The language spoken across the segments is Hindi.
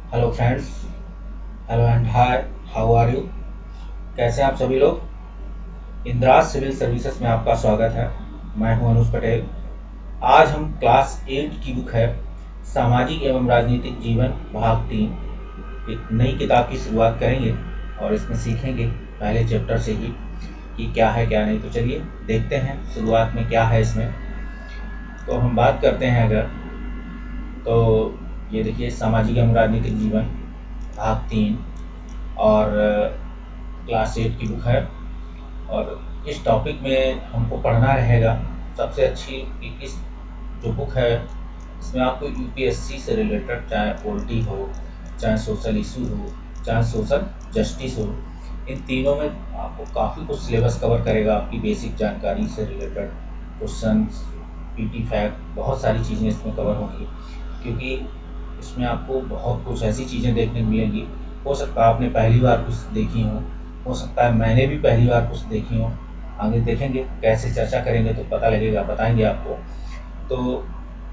Hello friends. Hello and hi. How are you? कैसे हैं आप सभी लोग? इंद्राज सिविल सर्विसेज में आपका स्वागत है। मैं हूं अनुज पटेल। आज हम क्लास 8 की बुक है सामाजिक एवं राजनीतिक जीवन भाग 3 एक नई किताब की शुरुआत करेंगे और इसमें सीखेंगे पहले चैप्टर से ही कि क्या है क्या नहीं। तो चलिए देखते हैं शुरुआत में क्या है इसमें। तो हम बात करते हैं अगर, तो ये देखिए सामाजिक एवं राजनीतिक जीवन भाग 3 और क्लास 8 की बुक है। और इस टॉपिक में हमको पढ़ना रहेगा सबसे अच्छी कि इस जो बुक है इसमें आपको यूपीएससी से रिलेटेड चाहे पॉलिटी हो, चाहे सोशल इशू हो, चाहे सोशल जस्टिस हो, इन तीनों में आपको काफ़ी कुछ सिलेबस कवर करेगा। आपकी बेसिक जानकारी से रिलेटेड क्वेश्चन, पीटी फैक्ट, बहुत सारी चीज़ें इसमें कवर होंगी, क्योंकि इसमें आपको बहुत कुछ ऐसी चीज़ें देखने को मिलेंगी। हो सकता है आपने पहली बार कुछ देखी हो सकता है मैंने भी पहली बार कुछ देखी हो। आगे देखेंगे कैसे चर्चा करेंगे तो पता लगेगा, बताएंगे आपको। तो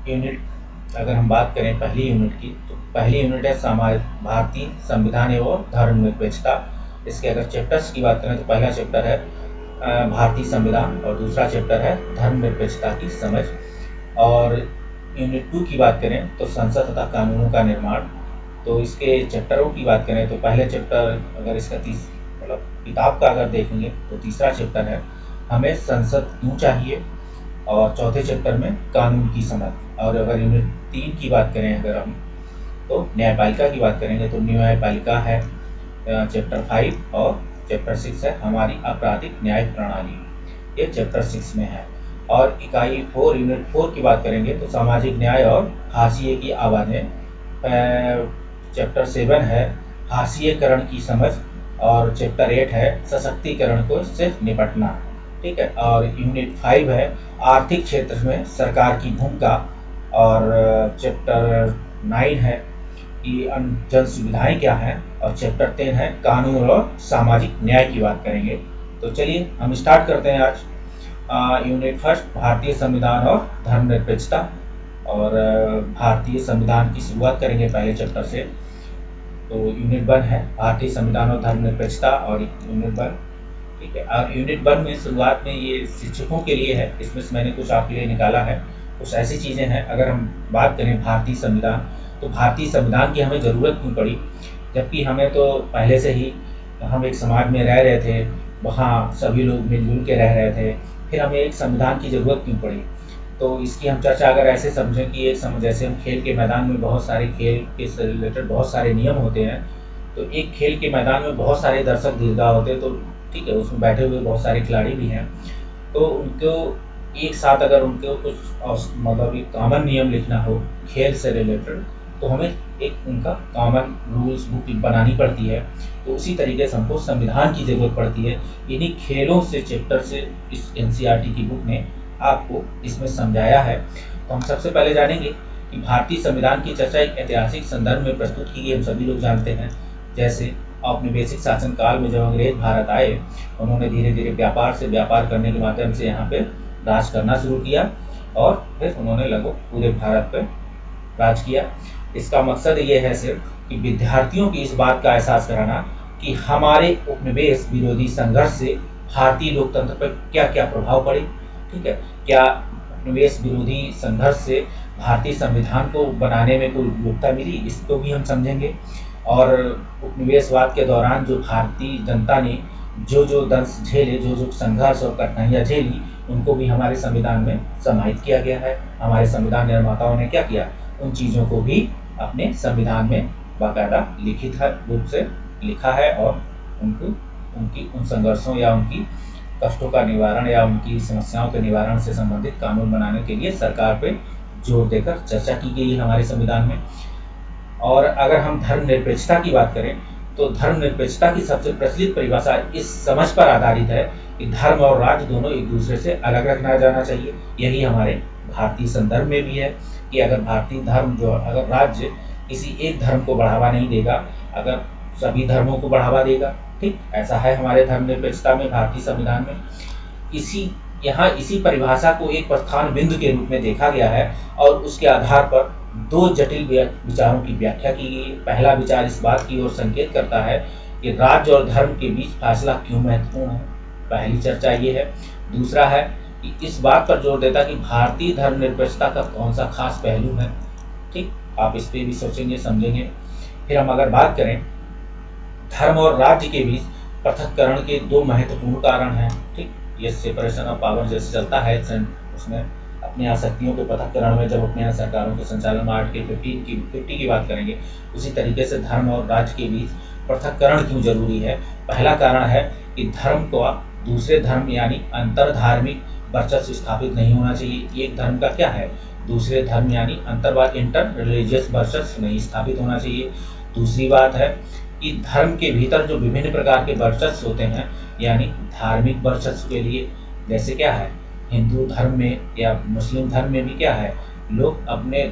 यूनिट अगर हम बात करें पहली यूनिट की, तो पहली यूनिट है समाज भारतीय संविधान एवं धर्मनिरपेक्षता। इसके अगर चैप्टर्स की बात करें तो पहला चैप्टर है भारतीय संविधान और दूसरा चैप्टर है धर्मनिरपेक्षता की समझ। और यूनिट 2 की बात करें तो संसद तथा कानूनों का निर्माण। तो इसके चैप्टरों की बात करें तो पहले चैप्टर अगर इसका मतलब किताब का अगर देखेंगे तो तीसरा चैप्टर है हमें संसद क्यों चाहिए, और चौथे चैप्टर में कानून की समझ। और अगर यूनिट 3 की बात करें अगर हम, तो न्यायपालिका की बात करेंगे तो न्यायपालिका है चैप्टर 5, और चैप्टर 6 है हमारी आपराधिक न्याय प्रणाली, ये चैप्टर 6 में है। और इकाई 4 यूनिट 4 की बात करेंगे तो सामाजिक न्याय और हाशिए की आवाज़ें, चैप्टर 7 है हाशिएकरण की समझ, और चैप्टर 8 है सशक्तिकरण को से निपटना। ठीक है। और यूनिट 5 है आर्थिक क्षेत्र में सरकार की भूमिका, और चैप्टर 9 है कि जन सुविधाएं क्या हैं, और चैप्टर 10 है कानून और सामाजिक न्याय की बात करेंगे। तो चलिए हम स्टार्ट करते हैं आज यूनिट फर्स्ट भारतीय संविधान और धर्मनिरपेक्षता। और भारतीय संविधान की शुरुआत करेंगे पहले चैप्टर से। तो यूनिट 1 है भारतीय संविधान और धर्मनिरपेक्षता, और यूनिट 1 ठीक है। और यूनिट 1 में शुरुआत में ये शिक्षकों के लिए है, इसमें से मैंने कुछ आपके लिए निकाला है। कुछ ऐसी चीज़ें हैं, अगर हम बात करें भारतीय संविधान, तो भारतीय संविधान की हमें ज़रूरत क्यों पड़ी, जबकि हमें तो पहले से ही हम एक समाज में रह रहे थे, वहाँ सभी लोग मिलजुल के रह रहे थे, फिर हमें एक संविधान की ज़रूरत क्यों पड़ी। तो इसकी हम चर्चा अगर ऐसे समझें कि एक जैसे हम खेल के मैदान में बहुत सारे खेल के से रिलेटेड बहुत सारे नियम होते हैं, तो एक खेल के मैदान में बहुत सारे दर्शक दीर्घा होते हैं, तो ठीक है उसमें बैठे हुए बहुत सारे खिलाड़ी भी हैं, तो उनको एक साथ अगर उनको कुछ मतलब एक कॉमन नियम लिखना हो खेल से रिलेटेड, तो हमें एक उनका कॉमन रूल्स बुक बनानी पड़ती है। तो उसी तरीके से हमको संविधान की ज़रूरत पड़ती है। इन्हीं खेलों से चैप्टर से इस एनसीईआरटी की बुक ने आपको इसमें समझाया है। तो हम सबसे पहले जानेंगे कि भारतीय संविधान की चर्चा एक ऐतिहासिक संदर्भ में प्रस्तुत की गई, हम सभी लोग जानते हैं। जैसे अपने बेसिक शासन काल में जब अंग्रेज भारत आए, उन्होंने धीरे धीरे व्यापार से व्यापार करने के माध्यम से यहाँ पे राज करना शुरू किया, और फिर उन्होंने लगभग पूरे भारत पर राज किया। इसका मकसद ये है सिर्फ कि विद्यार्थियों की इस बात का एहसास कराना कि हमारे उपनिवेश विरोधी संघर्ष से भारतीय लोकतंत्र पर क्या क्या प्रभाव पड़े। ठीक है, क्या उपनिवेश विरोधी संघर्ष से भारतीय संविधान को बनाने में कोई उपयोगिता मिली, इसको भी हम समझेंगे। और उपनिवेशवाद के दौरान जो भारतीय जनता ने जो जो दंश झेले, जो जो संघर्ष और कठिनाइयाँ झेली, उनको भी हमारे संविधान में समाहित किया गया है। हमारे संविधान निर्माताओं ने क्या किया, उन चीज़ों को भी अपने संविधान में बाकायदा लिखित रूप से लिखा है, और उनकी उन संघर्षों या उनकी कष्टों का निवारण या उनकी समस्याओं के निवारण से संबंधित कानून बनाने के लिए सरकार पे जोर देकर चर्चा की गई है हमारे संविधान में। और अगर हम धर्मनिरपेक्षता की बात करें, तो धर्मनिरपेक्षता की सबसे प्रचलित परिभाषा इस समझ पर आधारित है कि धर्म और राज्य दोनों एक दूसरे से अलग रखना जाना चाहिए। यही हमारे भारतीय संदर्भ में भी है कि अगर भारतीय धर्म जो अगर राज्य किसी एक धर्म को बढ़ावा नहीं देगा, अगर सभी धर्मों को बढ़ावा देगा, ठीक ऐसा है हमारे धर्मनिरपेक्षता में, भारतीय संविधान में। इसी यहाँ इसी परिभाषा को एक प्रस्थान बिंदु के रूप में देखा गया है और उसके आधार पर दो जटिल विचारों की व्याख्या की गई है। पहला विचार इस बात की ओर संकेत करता है कि राज्य और धर्म के बीच फैसला क्यों महत्वपूर्ण है, पहली चर्चा ये है। दूसरा है कि इस बात पर जोर देता कि भारतीय धर्मनिरपेक्षता का कौन सा खास पहलू है। ठीक, आप इस पे भी सोचेंगे समझेंगे। फिर हम अगर बात करें धर्म और राज्य के बीच पृथक्करण के दो महत्वपूर्ण कारण हैं। ठीक, ये सेपरेशन ऑफ पावर जैसे चलता है उसमें अपनी आसक्तियों के पृथक्करण में, जब अपने यहाँ सरकारों के संचालन में आर्टिकल 50 की बात करेंगे, उसी तरीके से धर्म और राज्य के बीच पृथक्करण क्यों जरूरी है। पहला कारण है कि धर्म को दूसरे धर्म यानी अंतर धार्मिक वर्चस्व स्थापित नहीं होना चाहिए। एक धर्म का क्या है, दूसरे धर्म यानी अंतर्वाद इंटर रिलीजियस वर्चस्व नहीं स्थापित होना चाहिए। दूसरी बात है कि धर्म के भीतर जो विभिन्न प्रकार के वर्चस्व होते हैं, यानी धार्मिक वर्चस्व के लिए जैसे क्या है, हिंदू धर्म में या मुस्लिम धर्म में भी क्या है, लोग अपने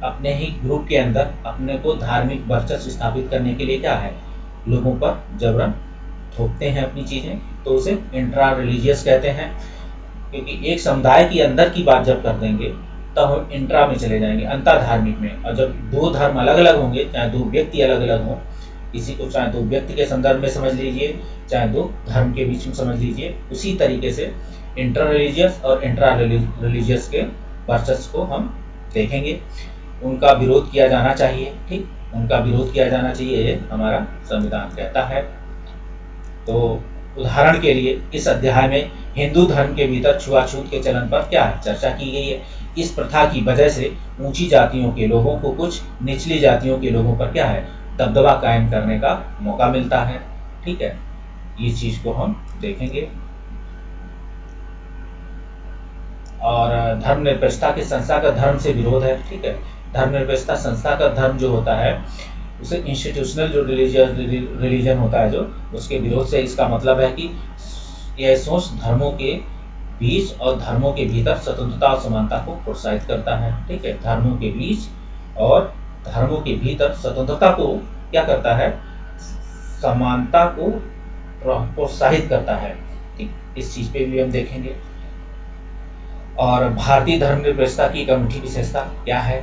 अपने ही ग्रुप के अंदर अपने को धार्मिक वर्चस्व स्थापित करने के लिए क्या है, लोगों पर जबरन थोपते हैं अपनी चीजें, तो उसे इंट्रा रिलीजियस कहते हैं। क्योंकि एक समुदाय के अंदर की बात जब कर देंगे तब हम इंट्रा में चले जाएंगे, अंतर धार्मिक में। और जब दो धर्म अलग अलग होंगे, चाहे दो व्यक्ति अलग अलग हों, इसी को चाहे दो व्यक्ति के संदर्भ में समझ लीजिए, चाहे दो धर्म के बीच में समझ लीजिए, उसी तरीके से इंटर रिलीजियस और इंट्रा रिलीजियस के वर्चस्व को हम देखेंगे। उनका विरोध किया जाना चाहिए। ठीक, उनका विरोध किया जाना चाहिए, ये हमारा संविधान कहता है। तो उदाहरण के लिए इस अध्याय में हिंदू धर्म के भीतर छुआछूत के चलन पर क्या है, चर्चा की गई है। इस प्रथा की वजह से ऊंची जातियों के लोगों को कुछ निचली जातियों के लोगों पर क्या है, दबदबा कायम करने का मौका मिलता है। ठीक है, ये चीज को हम देखेंगे। और धर्मनिरपेक्षता के संस्था का धर्म से विरोध है। ठीक है, धर्मनिरपेक्षता संस्था का धर्म जो होता है उसे इंस्टीट्यूशनल जो रिलीजन होता है, जो उसके विरोध से इसका मतलब है कि यह सोच धर्मों के बीच और धर्मों के भीतर स्वतंत्रता और समानता को प्रोत्साहित करता है। ठीक है, धर्मों के बीच और धर्मों के भीतर स्वतंत्रता को क्या करता है, समानता को प्रोत्साहित करता है। ठीक, इस चीज पे भी हम देखेंगे। और भारतीय धर्मनिरपेक्षता की एक अनूठी विशेषता क्या है,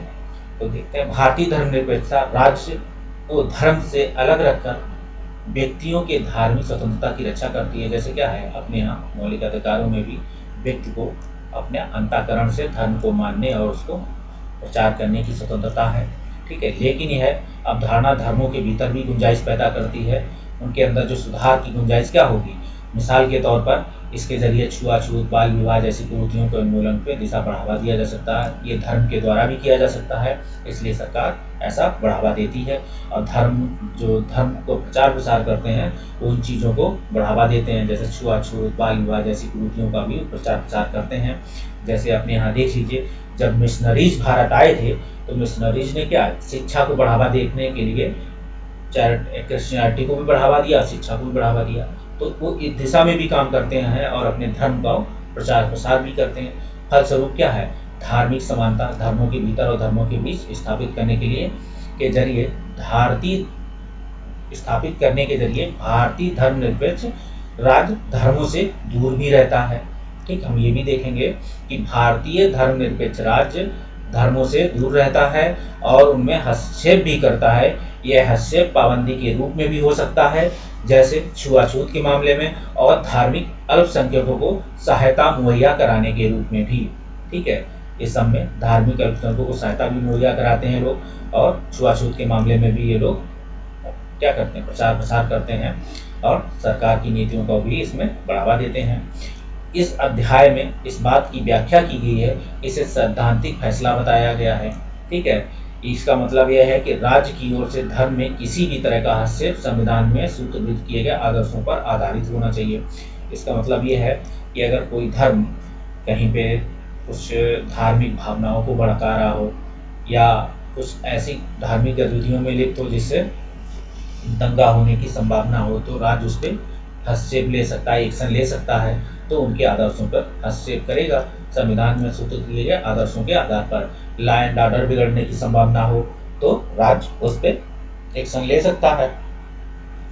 तो देखते हैं। भारतीय धर्मनिरपेक्षता राज्य को धर्म से अलग रखकर व्यक्तियों के धार्मिक स्वतंत्रता की रक्षा करती है। जैसे क्या है, अपने यहाँ मौलिक अधिकारों में भी व्यक्ति को अपने अंतःकरण से धर्म को मानने और उसको प्रचार करने की स्वतंत्रता है। ठीक है, लेकिन यह अवधारणा धर्मों के भीतर भी गुंजाइश पैदा करती है। उनके अंदर जो सुधार की गुंजाइश क्या होगी, मिसाल के तौर पर इसके जरिए छुआछूत, बाल विवाह जैसी कुरीतियों के उन्मूलन पे दिशा बढ़ावा दिया जा सकता है। ये धर्म के द्वारा भी किया जा सकता है, इसलिए सरकार ऐसा बढ़ावा देती है। और जो धर्म को प्रचार प्रसार करते हैं वो उन चीज़ों को बढ़ावा देते हैं, जैसे छुआछूत, बाल विवाह जैसी कुरीतियों का भी प्रचार प्रसार करते हैं। जैसे अपने यहाँ देख लीजिए, जब मिशनरीज भारत आए थे तो मिशनरीज ने क्या, शिक्षा को बढ़ावा देने के लिए क्रिश्चियनिटी को भी बढ़ावा दिया, शिक्षा को भी बढ़ावा दिया। तो वो इस दिशा में भी काम करते हैं और अपने धर्म का प्रचार प्रसार भी करते हैं। फलस्वरूप क्या है, धार्मिक समानता धर्मों के भीतर और धर्मों के बीच स्थापित करने के जरिए भारतीय धर्मनिरपेक्ष राज्य धर्मों से दूर भी रहता है। ठीक, हम ये भी देखेंगे कि भारतीय धर्मनिरपेक्ष राज्य धर्मों से दूर रहता है और उनमें हस्तक्षेप भी करता है। यह हस्तक्षेप पाबंदी के रूप में भी हो सकता है, जैसे छुआछूत के मामले में, और धार्मिक अल्पसंख्यकों को सहायता मुहैया कराने के रूप में भी। ठीक है, इस सब में धार्मिक अल्पसंख्यकों को सहायता भी मुहैया कराते हैं लोग, और छुआछूत के मामले में भी ये लोग क्या करते हैं, प्रचार प्रसार करते हैं और सरकार की नीतियों को भी इसमें बढ़ावा देते हैं। इस अध्याय में इस बात की व्याख्या की गई है, इसे सैद्धांतिक फैसला बताया गया है। ठीक है, इसका मतलब यह है कि राज्य की ओर से धर्म में किसी भी तरह का हस्तक्षेप संविधान में सूत्रबद्ध किए गए आदर्शों पर आधारित होना चाहिए। इसका मतलब यह है कि अगर कोई धर्म कहीं पे कुछ धार्मिक भावनाओं को भड़का रहा हो या कुछ ऐसी धार्मिक गतिविधियों में लिप्त हो जिससे दंगा होने की संभावना हो, तो राज्य उस पर हस्तक्षेप ले सकता है, एक्शन ले सकता है, तो उनके आदर्शों पर हस्तक्षेप करेगा। संविधान में सूत्रित किए गए आदर्शों के आधार पर लॉ एंड ऑर्डर बिगड़ने की संभावना हो तो राज्य उस पर एक्शन ले सकता है,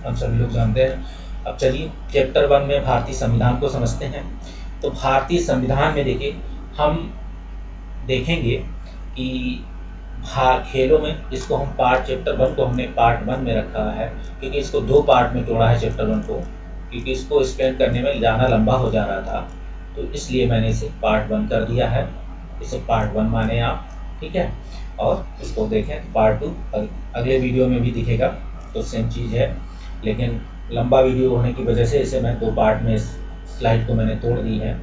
हम सभी लोग जानते हैं। अब चलिए चैप्टर 1 में भारतीय संविधान को समझते हैं। तो भारतीय संविधान में देखिए हम देखेंगे कि खेलों में इसको हम चैप्टर 1 को हमने पार्ट 1 में रखा है, क्योंकि इसको 2 पार्ट में तोड़ा है चैप्टर 1 को, क्योंकि इसको एक्सप्लेन करने में ज़्यादा लंबा हो जा रहा था, तो इसलिए मैंने इसे पार्ट 1 कर दिया है। इसे पार्ट 1 माने आप, ठीक है। और इसको देखें पार्ट 2 अगले वीडियो में भी दिखेगा, तो सेम चीज़ है, लेकिन लंबा वीडियो होने की वजह से इसे मैं 2 पार्ट में स्लाइड को मैंने तोड़ दी है।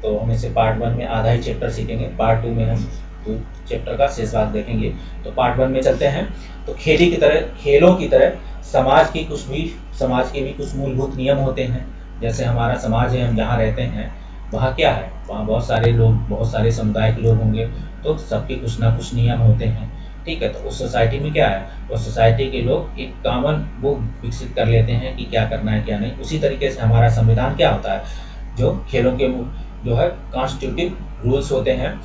तो हम इसे पार्ट 1 में आधा ही चैप्टर सीखेंगे, पार्ट 2 में हम 2 चैप्टर का शेष भाग देखेंगे। तो पार्ट 1 में चलते हैं। तो खेलों की तरह समाज के भी कुछ मूलभूत नियम होते हैं। जैसे हमारा समाज है, हम जहाँ रहते हैं वहाँ क्या है, वहाँ बहुत सारे लोग, बहुत सारे समुदाय के लोग होंगे, तो सबके कुछ ना कुछ नियम होते हैं, ठीक है। तो उस सोसाइटी में क्या है, वो सोसाइटी के लोग एक कॉमन वो विकसित कर लेते हैं कि क्या करना है क्या नहीं। उसी तरीके से हमारा संविधान क्या होता है, जो खेलों के जो है कॉन्स्टिट्यूटिव रूल्स होते हैं,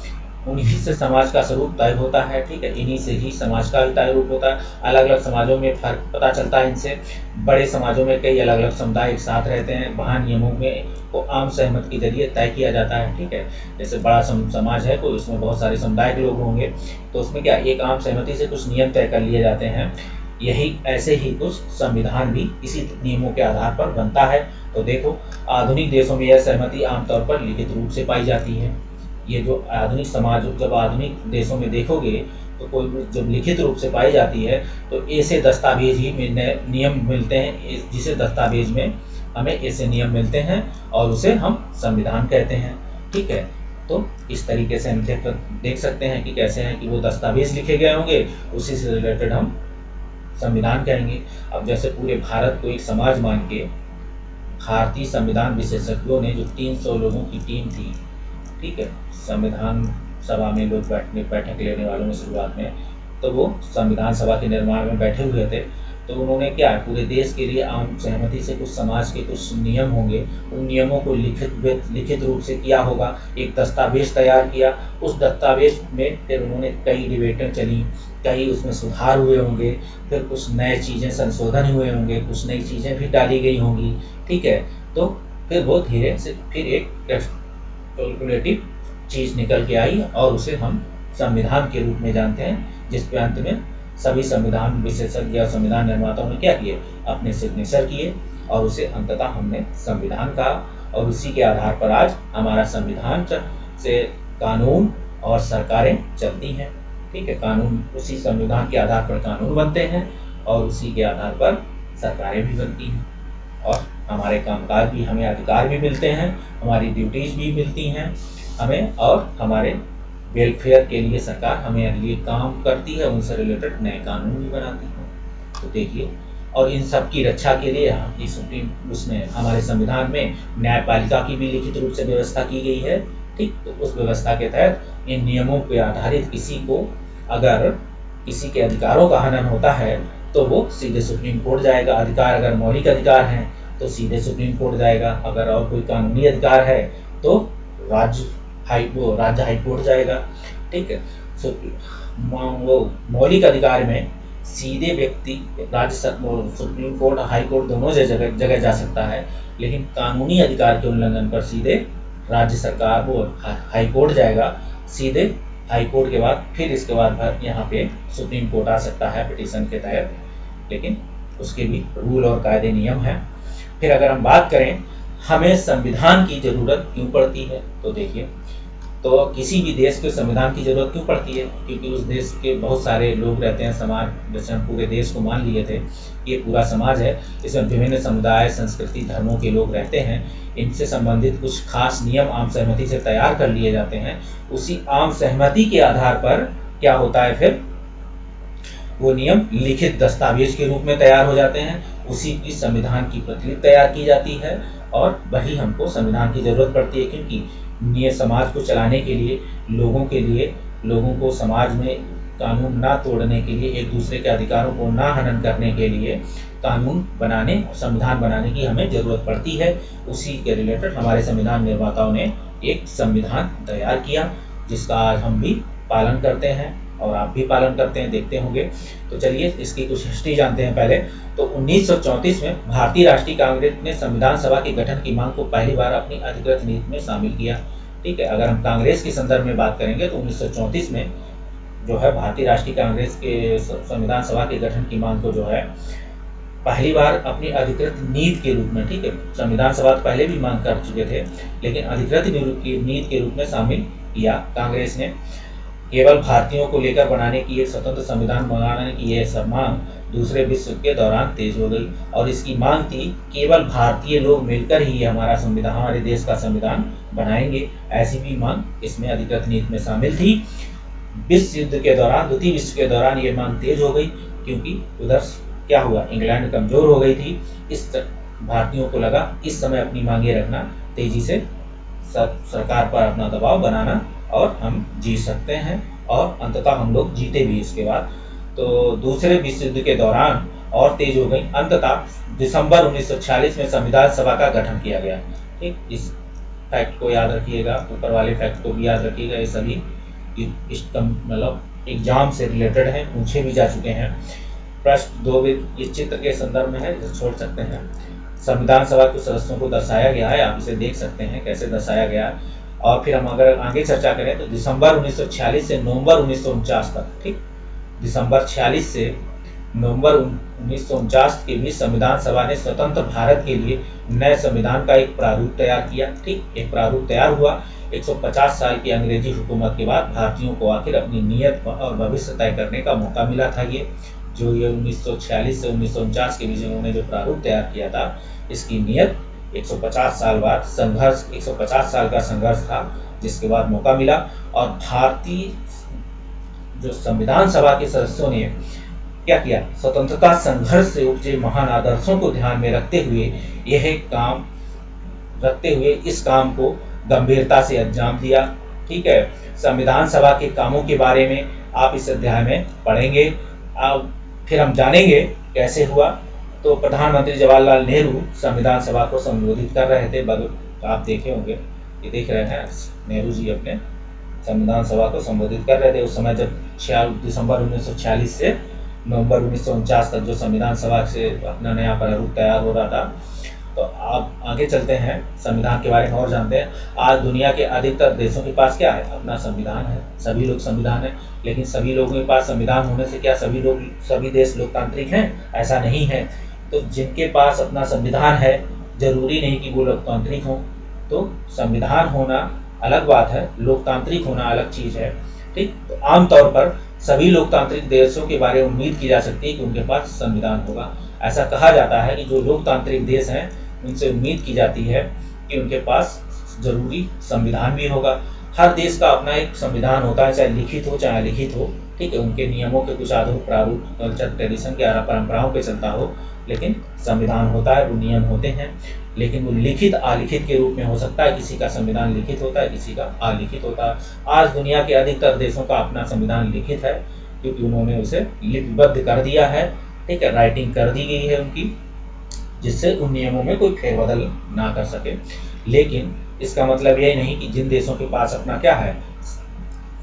उन्हीं से समाज का स्वरूप तय होता है, ठीक है। इन्हीं से ही समाज का भी तय रूप होता है। अलग अलग समाजों में फर्क पता चलता है इनसे। बड़े समाजों में कई अलग अलग समुदाय एक साथ रहते हैं, वहाँ नियमों में को आम सहमति के जरिए तय किया जाता है, ठीक है। जैसे बड़ा समाज है कोई, उसमें बहुत सारे समुदाय के लोग होंगे, तो उसमें क्या एक आम सहमति से कुछ नियम तय कर लिए जाते हैं। यही ऐसे ही कुछ संविधान भी इसी नियमों के आधार पर बनता है। तो देखो, आधुनिक देशों में यह सहमति आमतौर पर लिखित रूप से पाई जाती है। ये जो आधुनिक समाज, जब आधुनिक देशों में देखोगे तो कोई जब लिखित रूप से पाई जाती है तो ऐसे दस्तावेज ही नियम मिलते हैं, जिसे दस्तावेज में हमें ऐसे नियम मिलते हैं और उसे हम संविधान कहते हैं, ठीक है। तो इस तरीके से हम देख सकते हैं कि कैसे हैं कि वो दस्तावेज लिखे गए होंगे, उसी से रिलेटेड हम संविधान कहेंगे। अब जैसे पूरे भारत को एक समाज मान के भारतीय संविधान विशेषज्ञों ने, जो 300 लोगों की टीम थी, ठीक है, संविधान सभा में लोग बैठक लेने वालों में शुरुआत में, तो वो संविधान सभा के निर्माण में बैठे हुए थे। तो उन्होंने क्या है, पूरे देश के लिए आम सहमति से कुछ समाज के कुछ नियम होंगे, उन नियमों को लिखित रूप से किया होगा, एक दस्तावेज तैयार किया। उस दस्तावेज में फिर उन्होंने कई डिबेटें चली, कई उसमें सुधार हुए होंगे, फिर कुछ नए चीज़ें संशोधन हुए होंगे, कुछ नई चीज़ें भी डाली गई होंगी, ठीक है। तो फिर वो धीरे से फिर एक कैलकुलेटिव चीज़ निकल के आई और उसे हम संविधान के रूप में जानते हैं, जिसके अंत में सभी संविधान विशेषज्ञ या संविधान निर्माताओं ने क्या किए, अपने सिग्नेचर किए और उसे अंततः हमने संविधान कहा। और उसी के आधार पर आज हमारा संविधान से कानून और सरकारें चलती हैं, ठीक है। कानून, उसी संविधान के आधार पर कानून बनते हैं और उसी के आधार पर सरकारें भी बनती हैं, और हमारे कामकाज भी, हमें अधिकार भी मिलते हैं, हमारी ड्यूटीज भी मिलती हैं हमें, और हमारे वेलफेयर के लिए सरकार हमें लिए काम करती है, उनसे रिलेटेड नए कानून भी बनाती है। तो देखिए, और इन सब की रक्षा के लिए उसमें हमारे संविधान में न्यायपालिका की भी लिखित रूप से व्यवस्था की गई है, ठीक। तो उस व्यवस्था के तहत इन नियमों पर आधारित किसी को अगर किसी के अधिकारों का हनन होता है तो वो सीधे सुप्रीम कोर्ट जाएगा। अधिकार अगर मौलिक अधिकार हैं तो सीधे सुप्रीम कोर्ट जाएगा, अगर और कोई कानूनी अधिकार है तो राज्य हाई कोर्ट जाएगा, ठीक है। वो मौलिक अधिकार में सीधे व्यक्ति सुप्रीम कोर्ट, हाई कोर्ट दोनों जगह जा सकता है, लेकिन कानूनी अधिकार के उल्लंघन पर सीधे राज्य सरकार वो हाई कोर्ट जाएगा, सीधे हाई कोर्ट के बाद फिर इसके बाद यहाँ पे सुप्रीम कोर्ट आ सकता है पिटीशन के तहत, लेकिन उसके भी रूल और कायदे नियम हैं। फिर अगर हम बात करें हमें संविधान की जरूरत क्यों पड़ती है, तो देखिए, तो किसी भी देश को संविधान की जरूरत क्यों पड़ती है, क्योंकि उस देश के बहुत सारे लोग रहते हैं। समाज, जैसे हम पूरे देश को मान लिए थे, ये पूरा समाज है, इसमें विभिन्न समुदाय, संस्कृति, धर्मों के लोग रहते हैं। इनसे संबंधित कुछ खास नियम आम सहमति से तैयार कर लिए जाते हैं। उसी आम सहमति के आधार पर क्या होता है, फिर वो नियम लिखित दस्तावेज के रूप में तैयार हो जाते हैं, उसी की संविधान की प्रतिलिपि तैयार की जाती है, और वही हमको संविधान की जरूरत पड़ती है, क्योंकि ये समाज को चलाने के लिए, लोगों को समाज में कानून ना तोड़ने के लिए, एक दूसरे के अधिकारों को ना हनन करने के लिए कानून बनाने, संविधान बनाने की हमें जरूरत पड़ती है। उसी के रिलेटेड हमारे संविधान निर्माताओं ने एक संविधान तैयार किया, जिसका आज हम भी पालन करते हैं और आप भी पालन करते हैं, देखते होंगे। तो चलिए इसकी कुछ हिस्ट्री जानते हैं पहले। तो 1934 में भारतीय राष्ट्रीय कांग्रेस ने संविधान सभा के गठन की मांग को पहली बार अपनी अधिकृत नीति में शामिल किया। ठीक है, अगर हम कांग्रेस के संदर्भ में बात करेंगे तो 1934 में जो है भारतीय राष्ट्रीय कांग्रेस के संविधान सभा के गठन की मांग को जो है पहली बार अपनी अधिकृत नीति के रूप में, ठीक है, संविधान सभा पहले भी मांग कर चुके थे, लेकिन अधिकृत नीति के रूप में शामिल किया कांग्रेस ने। केवल भारतीयों को लेकर बनाने की एक स्वतंत्र संविधान बनाने की यह सब मांग दूसरे विश्व युद्ध के दौरान तेज हो गई, और इसकी मांग थी केवल भारतीय लोग मिलकर ही हमारा संविधान, हमारे देश का संविधान बनाएंगे। ऐसी भी मांग इसमें अधिकृत नीति में शामिल थी। विश्व युद्ध के दौरान, द्वितीय विश्व के दौरान ये मांग तेज हो गई, क्योंकि उधर क्या हुआ, इंग्लैंड कमजोर हो गई थी। इस भारतीयों को लगा इस समय अपनी मांगे रखना, तेजी से सरकार पर अपना दबाव बनाना, और हम जीत सकते हैं, और अंततः हम लोग जीते भी इसके बाद। तो दूसरे विश्व युद्ध के दौरान और तेज हो गई। अंततः दिसंबर 1946 में संविधान सभा का गठन किया गया। ठीक, इस फैक्ट को याद रखिएगा, ऊपर वाले फैक्ट को भी याद रखिएगा। ये सभी मतलब एग्जाम से रिलेटेड हैं, पूछे भी जा चुके हैं। प्रश्न 2 इस चित्र के संदर्भ में है, इसे छोड़ सकते हैं। संविधान सभा के सदस्यों को दर्शाया गया है, आप इसे देख सकते हैं कैसे दर्शाया गया है। और फिर हम अगर आगे चर्चा करें तो दिसंबर 1946 से नवंबर 1949 तक, ठीक, दिसंबर 46 से नवंबर 1949 के बीच संविधान सभा ने स्वतंत्र भारत के लिए नए संविधान का एक प्रारूप तैयार किया। ठीक, एक प्रारूप तैयार हुआ। 150 साल की अंग्रेजी हुकूमत के बाद भारतीयों को आखिर अपनी नीयत और भविष्य तय करने का मौका मिला था। ये 1946 से 1949 के बीच उन्होंने जो प्रारूप तैयार किया था, इसकी नीयत 150 साल बाद संघर्ष, 150 साल का संघर्ष था, जिसके बाद मौका मिला। और भारतीय जो संविधान सभा के सदस्यों ने क्या किया, स्वतंत्रता संघर्ष से उपजे महान आदर्शों को ध्यान में रखते हुए इस काम को गंभीरता से अंजाम दिया। ठीक है, संविधान सभा के कामों के बारे में आप इस अध्याय में पढ़ेंगे। अब फिर हम जानेंगे कैसे हुआ। तो प्रधानमंत्री जवाहरलाल नेहरू संविधान सभा को संबोधित कर रहे थे। आप देखे होंगे, ये देख रहे हैं, नेहरू जी अपने संविधान सभा को संबोधित कर रहे थे उस समय, जब दिसंबर 1946 से नवंबर 1949 तक जो संविधान सभा से अपना नया प्रारूप तैयार हो रहा था। तो आप आगे चलते हैं, संविधान के बारे में और जानते हैं। आज दुनिया के अधिकतर देशों के पास क्या है, अपना संविधान है। सभी लोग संविधान है, लेकिन सभी लोगों के पास संविधान होने से क्या सभी देश लोकतांत्रिक हैं? ऐसा नहीं है। तो जिनके पास अपना संविधान है, जरूरी नहीं कि वो लोकतांत्रिक हों। तो संविधान होना अलग बात है, लोकतांत्रिक होना अलग चीज है। ठीक, तो आमतौर पर सभी लोकतांत्रिक देशों के बारे में उम्मीद की जा सकती है कि उनके पास संविधान होगा। ऐसा कहा जाता है कि जो लोकतांत्रिक देश हैं, उनसे उम्मीद की जाती है कि उनके पास जरूरी संविधान भी होगा। हर देश का अपना एक संविधान होता है, चाहे लिखित हो चाहे अलिखित हो। ठीक है, उनके नियमों के कुछ आधार प्रारूप, कल्चर, ट्रेडिशन के परंपराओं पे चलता हो, लेकिन संविधान होता है, वो नियम होते हैं। लेकिन वो लिखित अलिखित के रूप में हो सकता है। किसी का संविधान लिखित होता है, किसी का अलिखित होता है। आज दुनिया के अधिकतर देशों का अपना संविधान लिखित है, क्योंकि उन्होंने उसे लिपिबद्ध कर दिया है। ठीक है, राइटिंग कर दी गई है उनकी, जिससे उन नियमों में कोई फेरबदल ना कर सके। लेकिन इसका मतलब यही नहीं कि जिन देशों के पास अपना क्या है,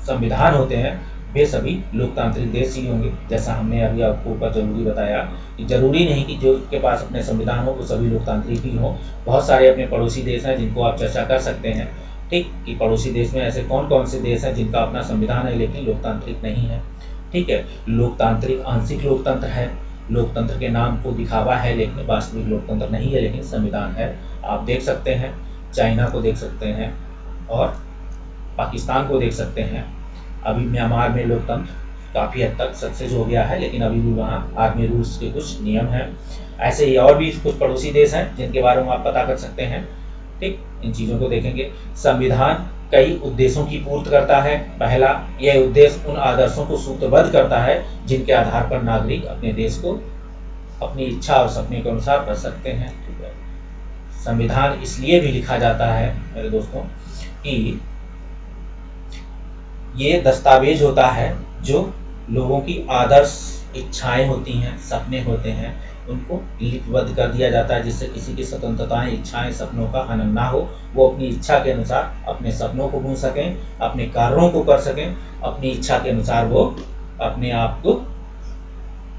संविधान होते हैं, वे सभी लोकतांत्रिक देश ही होंगे। जैसा हमने अभी आपको ऊपर जरूरी बताया कि जरूरी नहीं कि जो के पास अपने संविधान हो वो सभी लोकतांत्रिक ही हो। बहुत सारे अपने पड़ोसी देश हैं जिनको आप चर्चा कर सकते हैं। ठीक, कि पड़ोसी देश में ऐसे कौन कौन से देश हैं जिनका अपना संविधान है लेकिन लोकतांत्रिक नहीं है। ठीक है, लोकतांत्रिक आंशिक लोकतंत्र है, लोकतंत्र के नाम को दिखावा है, लेकिन वास्तविक लोकतंत्र नहीं है, लेकिन संविधान है। आप देख सकते हैं, चाइना को देख सकते हैं और पाकिस्तान को देख सकते हैं। अभी म्यांमार में लोकतंत्र काफ़ी हद तक सक्सेस हो गया है, लेकिन अभी भी वहाँ आर्मी रूल्स के कुछ नियम हैं। ऐसे ही और भी कुछ पड़ोसी देश हैं जिनके बारे में आप पता कर सकते हैं। ठीक, इन चीज़ों को देखेंगे। संविधान कई उद्देश्यों की पूर्ति करता है। पहला, यह उद्देश्य उन आदर्शों को सूत्रबद्ध करता है जिनके आधार पर नागरिक अपने देश को अपनी इच्छा और सपने के अनुसार कर सकते हैं। ठीक है, संविधान इसलिए भी लिखा जाता है मेरे दोस्तों कि ये दस्तावेज होता है जो लोगों की आदर्श इच्छाएं होती हैं, सपने होते हैं, उनको लिपिबद्ध कर दिया जाता है, जिससे किसी की स्वतंत्रताएं, इच्छाएं, सपनों का हनन ना हो। वो अपनी इच्छा के अनुसार अपने सपनों को बुन सकें, अपने कार्यों को कर सकें, अपनी इच्छा के अनुसार वो अपने आप को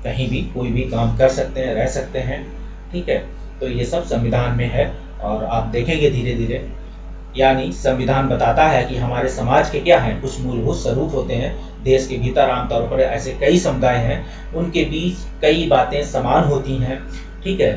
कहीं भी कोई भी काम कर सकते हैं, रह सकते हैं। ठीक है, तो ये सब संविधान में है और आप देखेंगे धीरे धीरे, यानी संविधान बताता है कि हमारे समाज के क्या हैं, कुछ मूलभूत स्वरूप होते हैं। देश के भीतर आमतौर पर ऐसे कई समुदाय हैं, उनके बीच कई बातें समान होती हैं। ठीक है,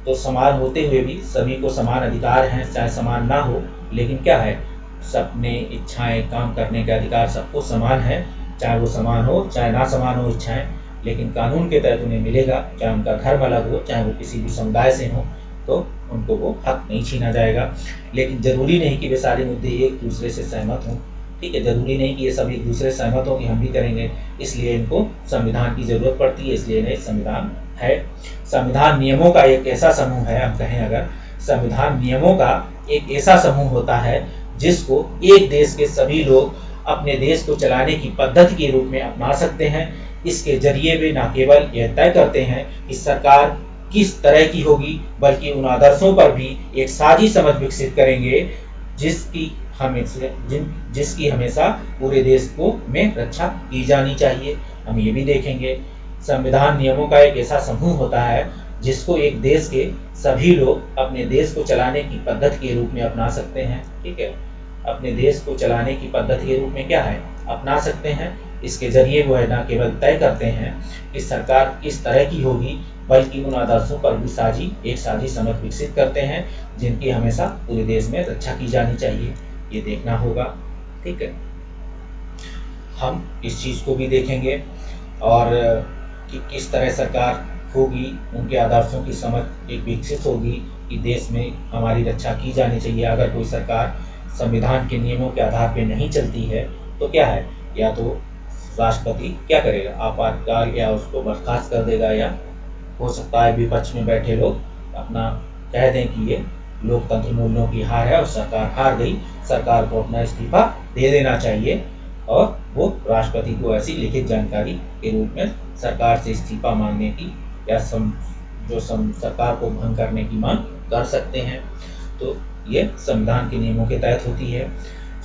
तो समान होते हुए भी सभी को समान अधिकार हैं, चाहे समान ना हो, लेकिन क्या है, सपने, इच्छाएं, काम करने के अधिकार सबको समान है, चाहे वो समान हो चाहे ना समान हो इच्छाएं, लेकिन कानून के तहत उन्हें मिलेगा, चाहे उनका धर्म अलग हो, चाहे वो किसी भी समुदाय से हो, तो उनको वो हक नहीं छीना जाएगा। लेकिन जरूरी नहीं कि वे सारे मुद्दे एक दूसरे से सहमत हों। ठीक है, जरूरी नहीं कि ये सब एक दूसरे से सहमत हो कि हम भी करेंगे, इसलिए इनको संविधान की जरूरत पड़ती है, इसलिए इन्हें संविधान है। संविधान नियमों का एक ऐसा समूह है, हम कहें अगर संविधान नियमों का एक ऐसा समूह होता है जिसको एक देश के सभी लोग अपने देश को चलाने की पद्धति के रूप में अपना सकते हैं। इसके जरिए वे न केवल यह तय करते हैं कि सरकार किस तरह की होगी, बल्कि उन आदर्शों पर भी एक साझी समझ विकसित करेंगे जिसकी हमेशा पूरे देश को में रक्षा की जानी चाहिए। हम ये भी देखेंगे, संविधान नियमों का एक ऐसा समूह होता है जिसको एक देश के सभी लोग अपने देश को चलाने की पद्धति के रूप में अपना सकते हैं। ठीक है, अपने देश को चलाने की पद्धति के रूप में क्या है, अपना सकते हैं। इसके जरिए वो है न केवल तय करते हैं कि सरकार किस तरह की होगी, बल्कि उन आदर्शों पर भी एक साझी समझ विकसित करते हैं जिनकी हमेशा पूरे देश में रक्षा की जानी चाहिए। ये देखना होगा। ठीक है, हम इस चीज को भी देखेंगे और कि किस तरह सरकार होगी, उनके आदर्शों की समझ एक विकसित होगी कि देश में हमारी रक्षा की जानी चाहिए। अगर कोई सरकार संविधान के नियमों के आधार पर नहीं चलती है तो क्या है, या तो राष्ट्रपति क्या करेगा, आपातकाल या उसको बर्खास्त कर देगा, या हो सकता है विपक्ष में बैठे लोग अपना कह दें कि ये लोकतंत्र मूल्यों की हार है और सरकार हार गई, सरकार को अपना इस्तीफा दे देना चाहिए और वो राष्ट्रपति को ऐसी लिखित जानकारी के रूप में सरकार से इस्तीफा मांगने की या सरकार को भंग करने की मांग कर सकते हैं। तो ये संविधान के नियमों के तहत होती है।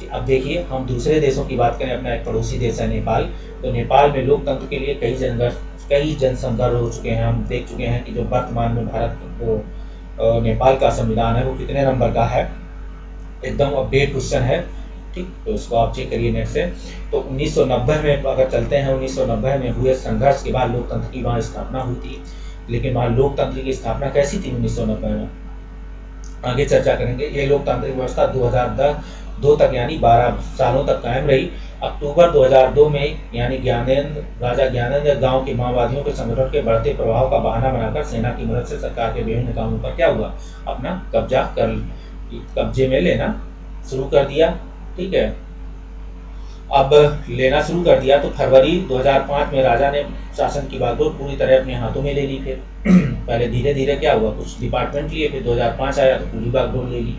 अब देखिए, हम दूसरे देशों की बात करें, अपना एक पड़ोसी देश है नेपाल, तो नेपाल में लोकतंत्र के लिए कई जन संघर्ष हो चुके हैं। हम देख चुके हैं कि जो वर्तमान में भारत को नेपाल का संविधान है वो कितने नंबर का है, एकदम अपडेट क्वेश्चन है। ठीक, तो उसको आप चेक करिए नेट से। तो 1990 में अगर चलते हैं, 1990 में हुए संघर्ष के बाद लोकतंत्र की वहाँ स्थापना हुई थी। लेकिन वहाँ लोकतंत्र की स्थापना कैसी थी 1990 में, आगे चर्चा करेंगे। ये लोकतांत्रिक व्यवस्था 2002 तक यानी 12 सालों तक कायम रही। अक्टूबर 2002 में यानी राजा ज्ञानेंद्र गांव के माओवादियों के संगठन के बढ़ते प्रभाव का बहाना बनाकर सेना की मदद से सरकार के विभिन्न कामों पर क्या हुआ, अपना कब्जे में लेना शुरू कर दिया। ठीक है, अब लेना शुरू कर दिया तो फरवरी 2005 में राजा ने शासन की बागडोर पूरी तरह अपने हाथों में ले ली। फिर पहले धीरे धीरे क्या हुआ, कुछ डिपार्टमेंट लिए, फिर 2005 आया तो पूरी बागडोर ले ली।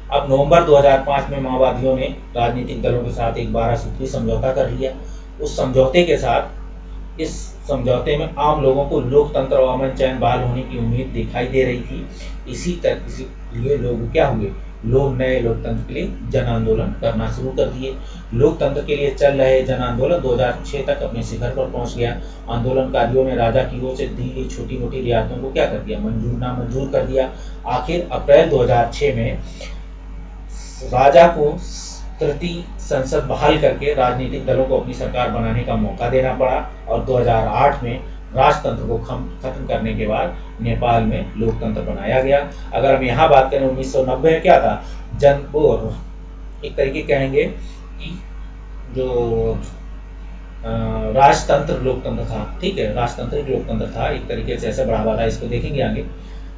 अब नवंबर 2005 में माओवादियों ने राजनीतिक दलों के साथ एक 12 सूत्री समझौता कर लिया। उस समझौते के साथ, इस समझौते में आम लोगों को लोकतंत्र और अमन चैन बहाल होने की उम्मीद दिखाई दे रही थी। इसीलिए लोग क्या हुए, लोग नए लोकतंत्र के लिए जन आंदोलन करना शुरू कर दिए। लोकतंत्र के लिए चल रहे जन आंदोलन 2006 तक अपने शिखर पर पहुंच गया। आंदोलनकारियों ने राजा की ओर से दी गई छोटी मोटी रियायतों को क्या कर दिया, नामंजूर कर दिया। आखिर अप्रैल 2006 में राजा को तृतीय संसद बहाल करके राजनीतिक दलों को अपनी सरकार बनाने का मौका देना पड़ा और 2008 में राजतंत्र को खत्म करने के बाद नेपाल में लोकतंत्र बनाया गया। अगर हम यहाँ बात करें 1990 में क्या था, एक तरीके कहेंगे कि जो राजतंत्र लोकतंत्र था। ठीक है, राजतंत्रिक लोकतंत्र था, एक तरीके से ऐसे बढ़ावा था, इसको देखेंगे आगे।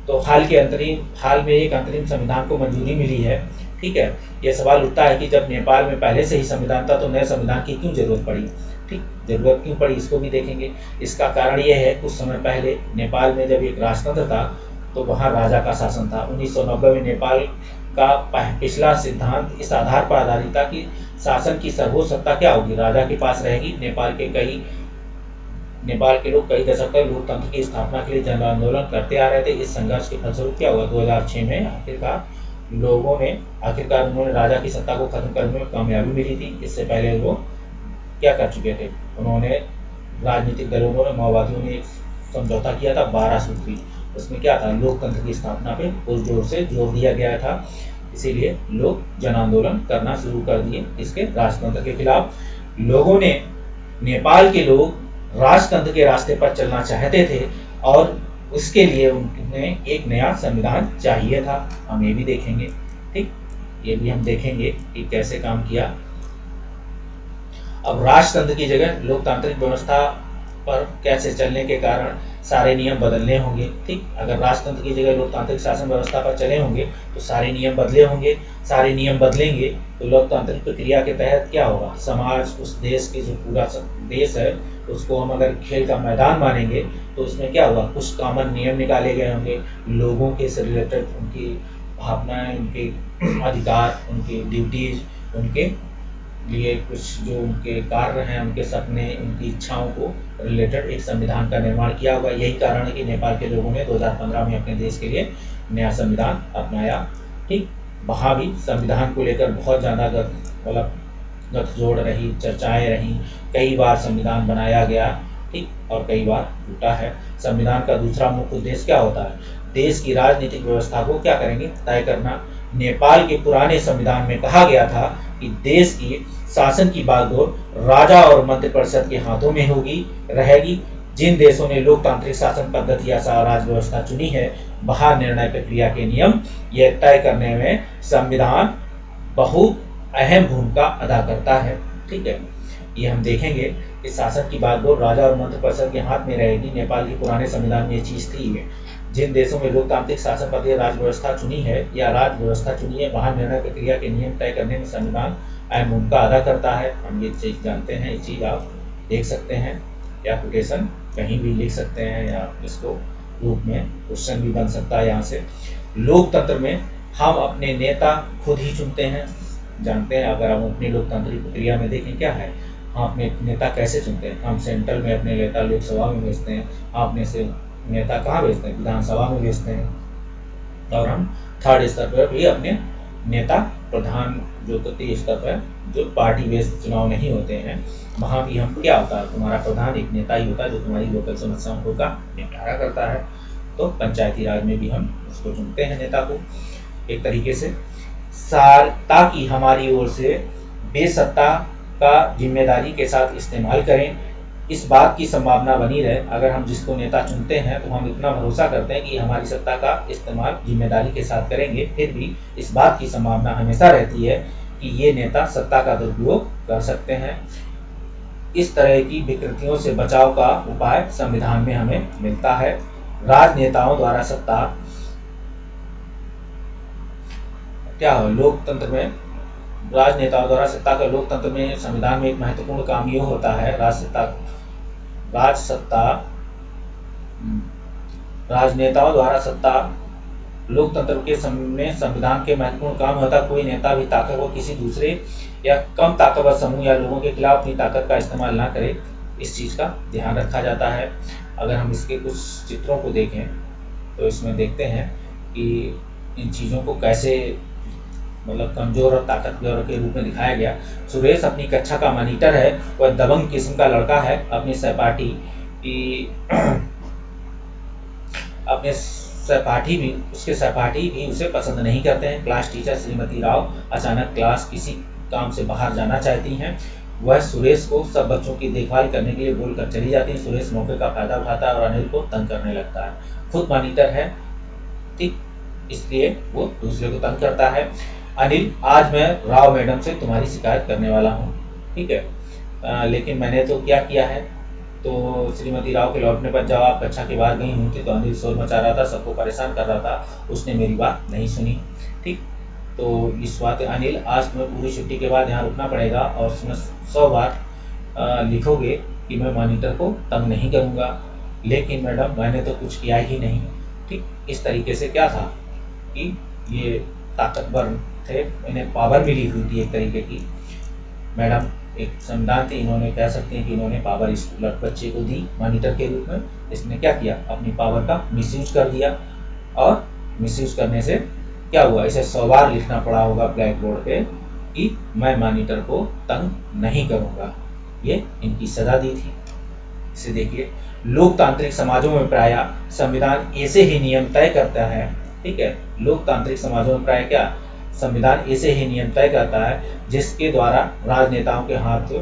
तो हाल में एक अंतरिम संविधान को मंजूरी मिली है। ठीक है, यह सवाल उठता है कि जब नेपाल में पहले से ही संविधान था तो नए संविधान की क्यों जरूरत पड़ी। ठीक, जरूरत क्यों पड़ी इसको भी देखेंगे। इसका कारण यह है, कुछ समय पहले नेपाल में जब एक राजतंत्र था तो वहाँ राजा का शासन था। 1990 में नेपाल का पिछला सिद्धांत इस आधार पर आधारित था कि शासन की सर्वोच्च सत्ता क्या होगी, राजा के पास रहेगी। नेपाल के कई नेपाल के लोग कई दशक तक लोकतंत्र की स्थापना के लिए जन आंदोलन करते आ रहे थे। इस संघर्ष के फलस्वरूप क्या हुआ, 2006 में आखिरकार उन्होंने राजा की सत्ता को खत्म करने में कामयाबी मिली थी। इससे पहले वो क्या कर चुके थे, उन्होंने राजनीतिक दलों ने, माओवादियों ने एक समझौता किया था 12 सूत्री। उसमें क्या था, लोकतंत्र की स्थापना पे पुरजोर से जोर दिया गया था। इसीलिए लोग जन आंदोलन करना शुरू कर दिए इसके राजतंत्र के खिलाफ। लोगों ने, नेपाल के लोग राजतंत्र के रास्ते पर चलना चाहते थे और उसके लिए उन्हें एक नया संविधान चाहिए था। हम ये भी देखेंगे, ठीक, ये भी हम देखेंगे कि कैसे काम किया। अब राजतंत्र की जगह लोकतांत्रिक व्यवस्था पर कैसे चलने के कारण सारे नियम बदलने होंगे, ठीक। अगर राजतंत्र की जगह लोकतांत्रिक शासन व्यवस्था पर चले होंगे तो सारे नियम बदले होंगे। सारे नियम बदलेंगे तो लोकतांत्रिक प्रक्रिया के तहत क्या होगा, समाज, उस देश की जो पूरा देश है उसको हम अगर खेल का मैदान मानेंगे तो उसमें क्या होगा, कुछ कॉमन नियम निकाले गए होंगे। लोगों के से रिलेटेड उनकी भावनाएं, उनके अधिकार, उनकी ड्यूटीज, उनके लिए कुछ जो उनके कार्य हैं, उनके सपने, उनकी इच्छाओं को रिलेटेड एक संविधान का निर्माण किया होगा। यही कारण है कि नेपाल के लोगों ने 2015 में अपने देश के लिए नया संविधान अपनाया, ठीक। वहाँ भी संविधान को लेकर बहुत ज़्यादा गठजोड़ रही, चर्चाएं रही, कई बार संविधान बनाया गया, ठीक, और कई बार टूटा है। संविधान का दूसरा मुख्य उद्देश्य क्या होता है, देश की राजनीतिक व्यवस्था को क्या करेंगे, तय करना। नेपाल के पुराने संविधान में कहा गया था कि देश की शासन की बागडोर राजा और मंत्रिपरिषद के हाथों में रहेगी। जिन देशों ने लोकतांत्रिक शासन पद्धति या राज व्यवस्था चुनी है, वहां निर्णय प्रक्रिया के नियम यह तय करने में संविधान बहुत अहम भूमिका अदा करता है, ठीक है। ये हम देखेंगे कि शासन की बागडोर राजा और मंत्रिपरिषद के हाथ में रहेगी। नेपाल के पुराने संविधान में ये चीज थी। जिन देशों में लोकतांत्रिक शासन पद्धति राज व्यवस्था चुनी है या राज व्यवस्था चुनी है, वहां निर्णय प्रक्रिया के नियम तय करने में संविधान अहम भूमिका अदा करता है। हम ये चीज जानते हैं, ये चीज आप देख सकते हैं या कोटेशन कहीं भी लिख सकते हैं या इसको रूप में क्वेश्चन भी बन सकता है यहाँ से। लोकतंत्र में हम अपने नेता खुद ही चुनते हैं, जानते हैं। अगर हम अपनी लोकतांत्रिक प्रक्रिया में देखें क्या है, हम अपने नेता कैसे चुनते हैं, हम सेंट्रल में अपने नेता लोकसभा में भेजते हैं, हम अपने से नेता कहाँ भेजते हैं, विधानसभा में भेजते हैं। और हम थर्ड स्तर पर भी अपने नेता, प्रधान जो तृतीय स्तर पर जो पार्टी बेस्ड चुनाव नहीं होते हैं, वहाँ भी हम क्या होता है, तुम्हारा प्रधान एक नेता ही होता है जो तुम्हारी लोकल समस्याओं का निपटारा करता है। तो पंचायती राज में भी हम उसको चुनते हैं, नेता को, एक तरीके से ताकि हमारी ओर से बेसत्ता का जिम्मेदारी के साथ इस्तेमाल करें। इस बात की संभावना बनी रहे, अगर हम जिसको नेता चुनते हैं तो हम इतना भरोसा करते हैं कि हमारी सत्ता का इस्तेमाल जिम्मेदारी के साथ करेंगे। फिर भी इस बात की संभावना हमेशा रहती है कि ये नेता सत्ता का दुरुपयोग कर सकते हैं। इस तरह की विकृतियों से बचाव का उपाय संविधान में हमें मिलता है। राजनेताओं द्वारा सत्ता क्या हो, लोकतंत्र में राजनेताओं द्वारा सत्ता का लोकतंत्र में संविधान में एक महत्वपूर्ण काम ये होता है, राजनेताओं द्वारा सत्ता लोकतंत्र के में संविधान के महत्वपूर्ण काम होता है। कोई नेता भी ताकतवर किसी दूसरे या कम ताकतवर समूह या लोगों के खिलाफ अपनी ताकत का इस्तेमाल ना करे, इस चीज का ध्यान रखा जाता है। अगर हम इसके कुछ चित्रों को देखें तो इसमें देखते हैं कि इन चीजों को कैसे मतलब कमजोर और ताकतवर के रूप में दिखाया गया। सुरेश अपनी कक्षा का मॉनिटर है, वह दबंग किस्म का लड़का है। अपने सहपाठी भी उसे पसंद नहीं करते हैं। क्लास टीचर श्रीमती राव अचानक क्लास किसी काम से बाहर जाना चाहती हैं। वह सुरेश को सब बच्चों की देखभाल करने के लिए बोलकर चली जाती है। सुरेश मौके का फायदा उठाता है और अनिल को तंग करने लगता है। खुद मॉनिटर है, ठीक, इसलिए वो दूसरे को तंग करता है। अनिल, आज मैं राव मैडम से तुम्हारी शिकायत करने वाला हूँ, ठीक है, लेकिन मैंने तो क्या किया है। तो श्रीमती राव के लौटने पर जब आप कक्षा के बाहर गई हुई थी तो अनिल शोर मचा रहा था, सबको परेशान कर रहा था, उसने मेरी बात नहीं सुनी, ठीक। तो इस बात अनिल, आज तुम्हें पूरी छुट्टी के बाद यहाँ रुकना पड़ेगा और उसमें 100 बार लिखोगे कि मैं मॉनिटर को तंग नहीं करूँगा। लेकिन मैडम, मैंने तो कुछ किया ही नहीं, ठीक। इस तरीके से क्या था कि ये ताकतवर थे, इन्हें पावर मिली हुई थी एक तरीके की। मैडम एक संविधान थी, इन्होंने कह सकते हैं कि इन्होंने पावर इस बच्चे को दी मॉनिटर के रूप में। इसने क्या किया, अपनी पावर का मिसयूज कर दिया, और मिसयूज करने से क्या हुआ, इसे 100 बार लिखना पड़ा होगा ब्लैक बोर्ड पे कि मैं मॉनिटर को तंग नहीं करूंगा। ये इनकी सजा दी थी। इसे देखिए, लोकतांत्रिक समाजों में प्राय संविधान ऐसे ही नियम तय करता है, ठीक है। लोकतांत्रिक समाजों में प्राय क्या, संविधान ऐसे ही नियम तय करता है जिसके द्वारा राजनेताओं के हाथ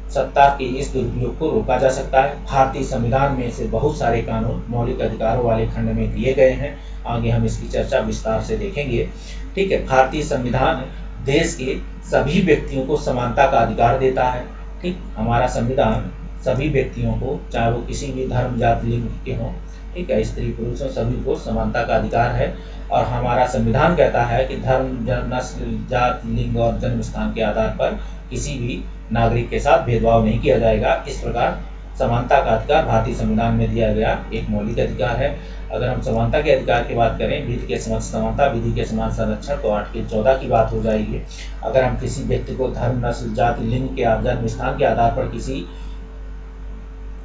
सत्ता के इस दुरुपयोग को रोका जा सकता है। भारतीय संविधान में से बहुत सारे कानून मौलिक अधिकारों वाले खंड में दिए गए हैं। आगे हम इसकी चर्चा विस्तार से देखेंगे, ठीक है। भारतीय संविधान देश के सभी व्यक्तियों को समानता का अधिकार देता है, ठीक। हमारा संविधान सभी व्यक्तियों को, चाहे वो किसी भी धर्म जाति लिंग के हों, ठीक है, स्त्री पुरुषों सभी को समानता का अधिकार है। और हमारा संविधान कहता है कि धर्म, नस्ल, जाति, लिंग और जन्म स्थान के आधार पर किसी भी नागरिक के साथ भेदभाव नहीं किया जाएगा। इस प्रकार समानता का अधिकार भारतीय संविधान में दिया गया एक मौलिक अधिकार है। अगर हम समानता के अधिकार की बात करें, विधि के समान समानता, विधि के समान संरक्षण, तो आर्टिकल 14 की बात हो जाएगी। अगर हम किसी व्यक्ति को धर्म, नस्ल, जाति, लिंग के जन्म स्थान के आधार पर किसी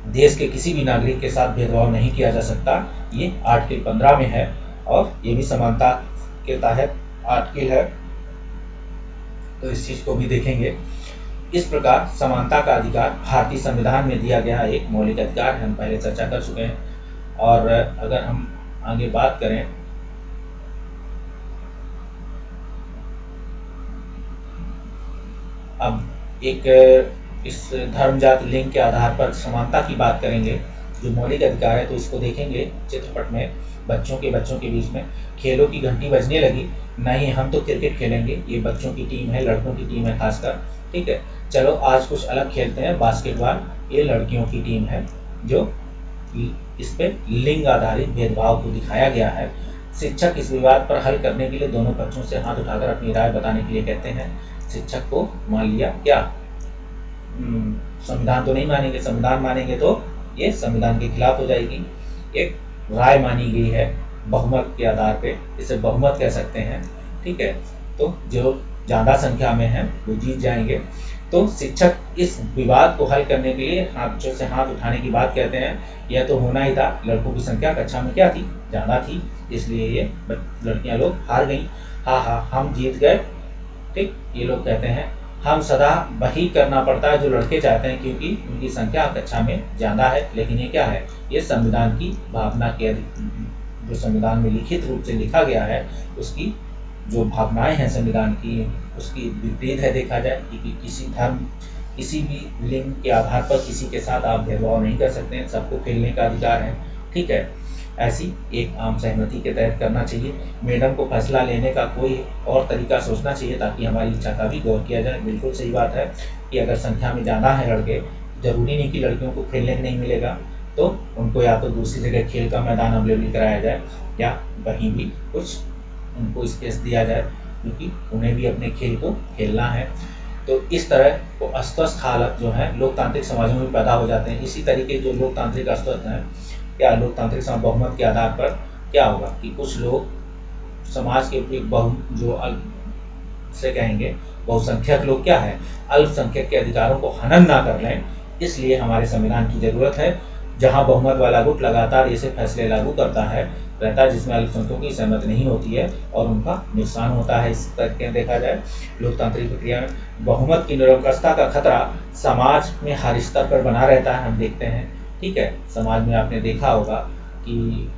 देश के किसी भी नागरिक के साथ भेदभाव नहीं किया जा सकता, ये आर्टिकल 15 में है, और ये भी समानता के तहत आर्टिकल है, तो इस चीज को भी देखेंगे। इस प्रकार समानता का अधिकार भारतीय संविधान में दिया गया एक मौलिक अधिकार है, हम पहले चर्चा कर चुके हैं। और अगर हम आगे बात करें, अब एक इस धर्म, जाति, लिंग के आधार पर समानता की बात करेंगे, जो मौलिक अधिकार है, तो इसको देखेंगे चित्रपट में। बच्चों के बीच में खेलों की घंटी बजने लगी, नहीं हम तो क्रिकेट खेलेंगे, ये बच्चों की टीम है, लड़कों की टीम है खासकर, ठीक है। चलो आज कुछ अलग खेलते हैं, बास्केटबॉल, ये लड़कियों की टीम है। जो इस पे लिंग आधारित भेदभाव को दिखाया गया है। शिक्षक इस विवाद पर हल करने के लिए दोनों पक्षों से हाथ उठाकर अपनी राय बताने के लिए कहते हैं। शिक्षक को मान लिया क्या, संविधान तो नहीं मानेंगे, संविधान मानेंगे तो ये संविधान के खिलाफ हो जाएगी। एक राय मानी गई है बहुमत के आधार पे, इसे बहुमत कह सकते हैं, ठीक है। तो जो ज्यादा संख्या में है वो जीत जाएंगे। तो शिक्षक इस विवाद को हल करने के लिए हाथों से हाथ उठाने की बात कहते हैं। यह तो होना ही था, लड़कों की संख्या कक्षा में क्या थी, ज्यादा थी, इसलिए ये लड़कियां लोग हार गई। हाँ हम जीत गए, ठीक। ये लोग कहते हैं हम सदा वही करना पड़ता है जो लड़के चाहते हैं, क्योंकि उनकी संख्या कक्षा में ज्यादा है। लेकिन ये क्या है, ये संविधान की भावना के, जो संविधान में लिखित रूप से लिखा गया है, उसकी जो भावनाएं हैं संविधान की, उसकी विपरीत है देखा जाए। कि किसी धर्म, किसी भी लिंग के आधार पर किसी के साथ आप भेदभाव नहीं कर सकते हैं, सबको खेलने का अधिकार है, ठीक है। ऐसी एक आम सहमति के तहत करना चाहिए। मैडम को फैसला लेने का कोई और तरीका सोचना चाहिए ताकि हमारी इच्छा का भी गौर किया जाए। बिल्कुल सही बात है कि अगर संख्या में ज़्यादा है लड़के, जरूरी नहीं कि लड़कियों को खेलने नहीं मिलेगा, तो उनको या तो दूसरी जगह खेल का मैदान अवेलेबल कराया जाए, या कहीं भी कुछ उनको स्पेस दिया जाए, क्योंकि उन्हें भी अपने खेल को खेलना है। तो इस तरह को अस्वस्थ हालत जो है लोकतांत्रिक समाजों में पैदा हो जाते हैं। इसी तरीके जो लोकतांत्रिक अस्वस्थ हैं, क्या लोकतांत्रिक बहुमत के आधार पर क्या होगा कि कुछ लोग समाज के जो से कहेंगे बहुसंख्यक लोग क्या है, अल्पसंख्यक के अधिकारों को हनन ना कर लें, इसलिए हमारे संविधान की जरूरत है। जहां बहुमत वाला गुट लगातार ऐसे फैसले लागू करता है रहता है जिसमें अल्पसंख्यकों की सहमति नहीं होती है और उनका नुकसान होता है। इस तरह देखा जाए लोकतांत्रिक प्रक्रिया में बहुमत की निरंकुशता का खतरा समाज में हर स्तर पर बना रहता है। हम देखते हैं, ठीक है, समाज में आपने देखा होगा कि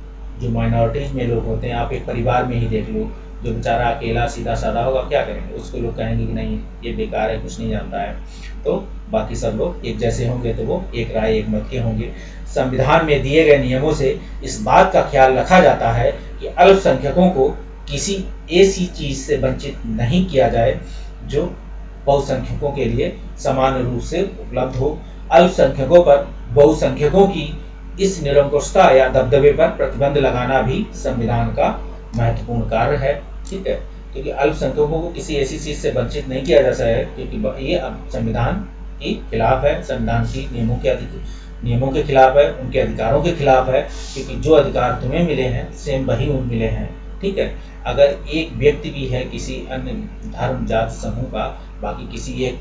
जो माइनॉरिटीज में लोग होते हैं, आप एक परिवार में ही देख लो, जो बेचारा अकेला सीधा साधा होगा क्या करेंगे, उसको लोग कहेंगे कि नहीं ये बेकार है, कुछ नहीं जानता है। तो बाकी सब लोग एक जैसे होंगे तो वो एक राय एक मत के होंगे। संविधान में दिए गए नियमों से इस बात का ख्याल रखा जाता है कि अल्पसंख्यकों को किसी ऐसी चीज से वंचित नहीं किया जाए जो बहुसंख्यकों के लिए समान रूप से उपलब्ध हो। अल्पसंख्यकों पर बहुसंख्यकों की इस निरंकुशता या दबदबे पर प्रतिबंध लगाना भी संविधान का महत्वपूर्ण कार्य है, ठीक है, क्योंकि अल्पसंख्यकों को किसी ऐसी चीज से वंचित नहीं किया जा सकता है, क्योंकि ये संविधान के खिलाफ है, संविधान की नियमों के खिलाफ है, उनके अधिकारों के खिलाफ है, क्योंकि जो अधिकार तुम्हें मिले हैं सेम वही उन मिले हैं, ठीक है। अगर एक व्यक्ति भी है किसी अन्य धर्म जाति समूह का बाकी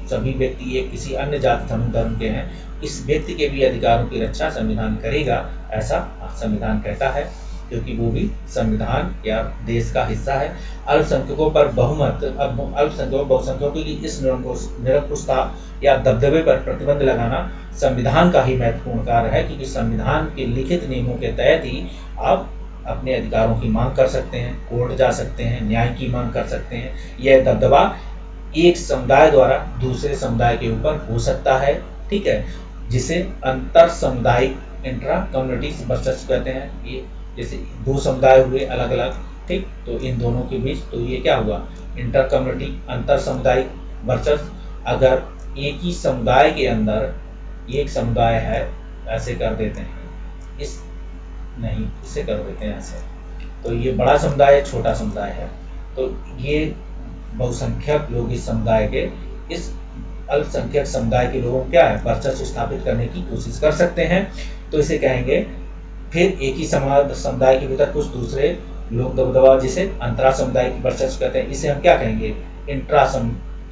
सभी व्यक्ति एक किसी अन्य जाति समूह धर्म के हैं, इस व्यक्ति के भी अधिकारों की रक्षा संविधान करेगा, ऐसा संविधान कहता है, क्योंकि वो भी संविधान या देश का हिस्सा है। अल्पसंख्यकों पर बहुमत, अब अल्पसंख्यकों बहुसंख्यकों की इस निरंकुशता या दबदबे पर प्रतिबंध लगाना संविधान का ही महत्वपूर्ण कार्य है, क्योंकि संविधान के लिखित नियमों के तहत ही आप अपने अधिकारों की मांग कर सकते हैं, कोर्ट जा सकते हैं, न्याय की मांग कर सकते हैं। यह दबदबा एक समुदाय द्वारा दूसरे समुदाय के ऊपर हो सकता है, ठीक है, जिसे अंतर सामुदायिक इंट्रा कम्युनिटी वर्चस्व कहते हैं। ये जैसे दो समुदाय हुए अलग अलग, ठीक, तो इन दोनों के बीच तो ये क्या हुआ, इंटर कम्युनिटी, अंतर सामुदायिक वर्चस्व। अगर एक ही समुदाय के अंदर एक समुदाय है, ऐसे कर देते हैं, इसे कर देते हैं ऐसे, तो ये बड़ा समुदाय है, छोटा समुदाय है, तो ये बहुसंख्यक लोग इस समुदाय के इस अल्पसंख्यक समुदाय के लोगों क्या है, वर्चस्व स्थापित करने की कोशिश कर सकते हैं। तो इसे कहेंगे। फिर एक ही समुदाय के भीतर कुछ दूसरे लोग दबदबा, जिसे अंतरा सामुदायिक वर्चस्व कहते हैं, इसे हम क्या कहेंगे, इंट्रा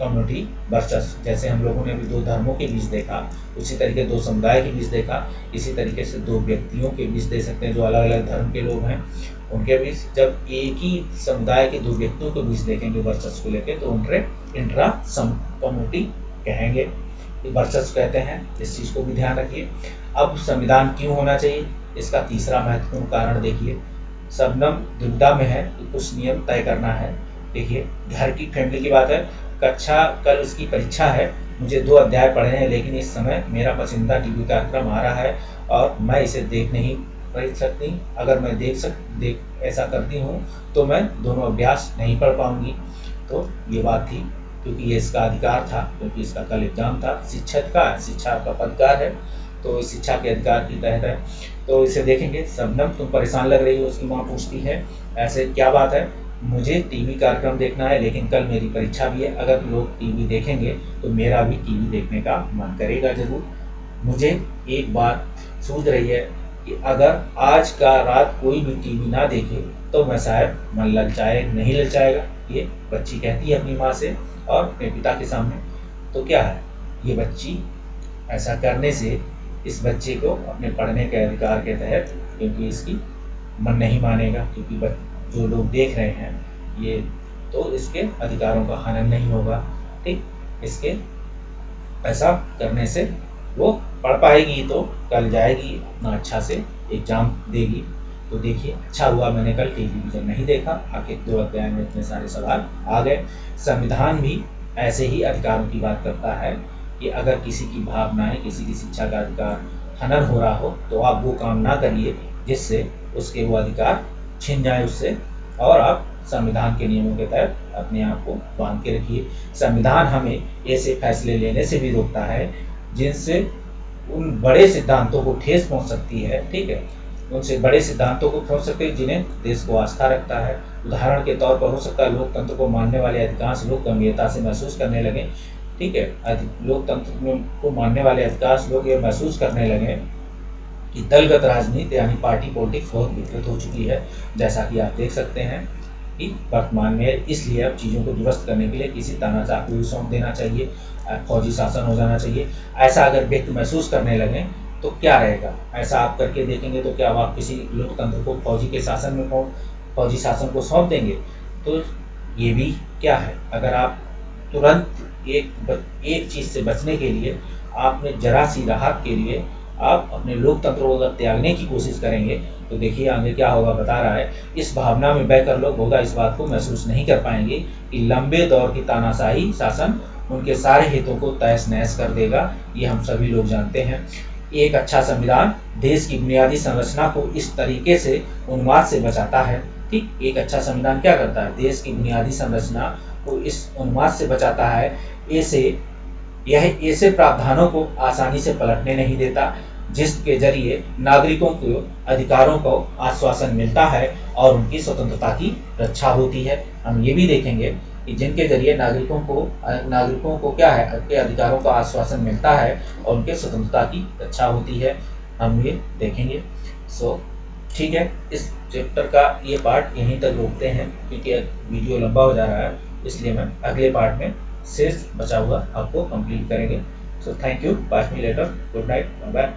कम्युनिटी वर्चस्व। जैसे हम लोगों ने भी दो धर्मों के बीच देखा, उसी तरीके दो समुदाय के बीच देखा, इसी तरीके से दो व्यक्तियों के बीच देख सकते हैं जो अलग अलग धर्म के लोग हैं, उनके बीच जब एक ही समुदाय के दो व्यक्तियों के बीच देखेंगे वर्चस्व को लेकर, तो उनके इंट्रा कम्युनिटी कहेंगे, वर्चस्व कहते हैं। इस चीज को भी ध्यान रखिए। अब संविधान क्यों होना चाहिए, इसका तीसरा महत्वपूर्ण कारण देखिए। शबनम दुविधा में है कि कुछ नियम तय करना है। देखिए, घर की फैमिली की बात है, कल उसकी परीक्षा है, मुझे 2 अध्याय पढ़ने हैं, लेकिन इस समय मेरा पसंदीदा टीवी कार्यक्रम आ रहा है और मैं इसे देख नहीं पढ़ सकती। अगर मैं ऐसा करती हूँ तो मैं दोनों अभ्यास नहीं पढ़ पाऊंगी। तो ये बात थी, क्योंकि ये इसका अधिकार था, क्योंकि इसका कल एग्जाम था। शिक्षा का अधिकार है, तो शिक्षा के अधिकार की तहत है। तो इसे देखेंगे। शबनम, तुम परेशान लग रही हो, उसकी माँ पूछती है, ऐसे क्या बात है, मुझे टीवी कार्यक्रम देखना है, लेकिन कल मेरी परीक्षा भी है। अगर लोग टीवी देखेंगे तो मेरा भी टीवी देखने का मन करेगा जरूर। मुझे एक बात सूझ रही है कि अगर आज का रात कोई भी टीवी ना देखे तो मैं शायद मन नहीं ललचाएगा। ये बच्ची कहती है अपनी माँ से और अपने पिता के सामने। तो क्या है, ये बच्ची ऐसा करने से इस बच्चे को अपने पढ़ने के अधिकार के तहत, क्योंकि इसकी मन नहीं मानेगा, क्योंकि जो लोग देख रहे हैं ये, तो इसके अधिकारों का हनन नहीं होगा। ठीक, इसके ऐसा करने से वो पढ़ पाएगी, तो कल जाएगी अपना अच्छा से एग्जाम देगी। तो देखिए, अच्छा हुआ मैंने कल टेलीविजन नहीं देखा, आखिर 2 अध्याय में इतने सारे सवाल आ गए। संविधान भी ऐसे ही अधिकारों की बात करता है कि अगर किसी की भावनाएं, किसी की शिक्षा का अधिकार हनन हो रहा हो, तो आप वो काम ना करिए जिससे उसके वो अधिकार छिन जाए उससे, और आप संविधान के नियमों के तहत अपने आप को बांध के रखिए। संविधान हमें ऐसे फैसले लेने से भी रोकता है जिनसे उन बड़े सिद्धांतों को ठेस पहुंच सकती है। ठीक है, उनसे बड़े सिद्धांतों को पहुंच सकते हैं जिन्हें देश को आस्था रखता है। उदाहरण के तौर पर हो सकता है लोकतंत्र को मानने वाले अधिकांश लोग गंभीरता से महसूस करने लगे। ठीक है, लोकतंत्र को मानने वाले अधिकांश लोग ये महसूस करने लगे कि दलगत राजनीति यानी पार्टी पॉलिटिक्स बहुत विकृत हो चुकी है, जैसा कि आप देख सकते हैं कि वर्तमान में। इसलिए अब चीज़ों को दुरुस्त करने के लिए किसी तानाशाह को सौंप देना चाहिए, फौजी शासन हो जाना चाहिए। ऐसा अगर व्यक्ति महसूस करने लगे तो क्या रहेगा, ऐसा आप करके देखेंगे तो क्या आप किसी लोकतंत्र को फौजी शासन को सौंप देंगे? तो ये भी क्या है, अगर आप तुरंत एक चीज़ से बचने के लिए, आपने जरा सी राहत के लिए आप अपने लोकतंत्र को अगर त्यागने की कोशिश करेंगे, तो देखिए आगे क्या होगा। बता रहा है, इस भावना में बहकर लोग होगा इस बात को महसूस नहीं कर पाएंगे कि लंबे दौर की तानाशाही शासन उनके सारे हितों को तहस नहस कर देगा। ये हम सभी लोग जानते हैं। एक अच्छा संविधान देश की बुनियादी संरचना को इस तरीके से उन्माद से बचाता है। ठीक, एक अच्छा संविधान क्या करता है, देश की बुनियादी संरचना को इस उन्माद से बचाता है। ऐसे प्रावधानों को आसानी से पलटने नहीं देता, जिसके जरिए नागरिकों को अधिकारों को आश्वासन मिलता है और उनकी स्वतंत्रता की रक्षा होती है। हम ये भी देखेंगे कि जिनके जरिए नागरिकों को क्या है, उनके अधिकारों का आश्वासन मिलता है और उनके स्वतंत्रता की रक्षा होती है, हम ये देखेंगे। ठीक है, इस चैप्टर का ये पार्ट यहीं तक रोकते हैं, क्योंकि वीडियो लंबा हो जा रहा है, इसलिए मैं अगले पार्ट में शेष बचा हुआ आपको कंप्लीट करेंगे। So thank you, bye me later, good night, bye.